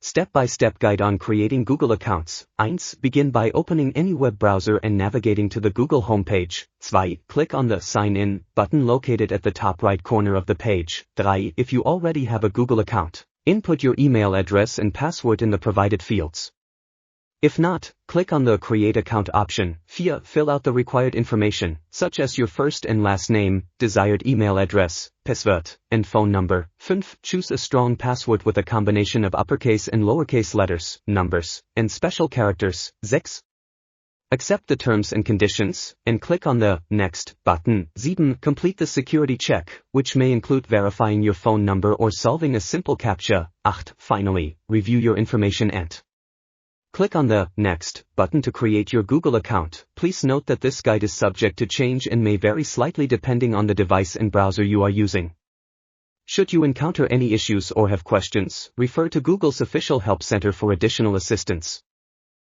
Step-by-step guide on creating Google accounts. 1. Begin by opening any web browser and navigating to the Google homepage. 2. Click on the Sign In button located at the top right corner of the page. 3. If you already have a Google account, input your email address and password in the provided fields. If not, click on the Create Account option. 4. Fill out the required information, such as your first and last name, desired email address, password, and phone number. 5. Choose a strong password with a combination of uppercase and lowercase letters, numbers, and special characters. 6. Accept the terms and conditions, and click on the Next button. 7. Complete the security check, which may include verifying your phone number or solving a simple CAPTCHA. 8. Finally, review your information and click on the Next button to create your Google account. Please note that this guide is subject to change and may vary slightly depending on the device and browser you are using. Should you encounter any issues or have questions, refer to Google's official help center for additional assistance.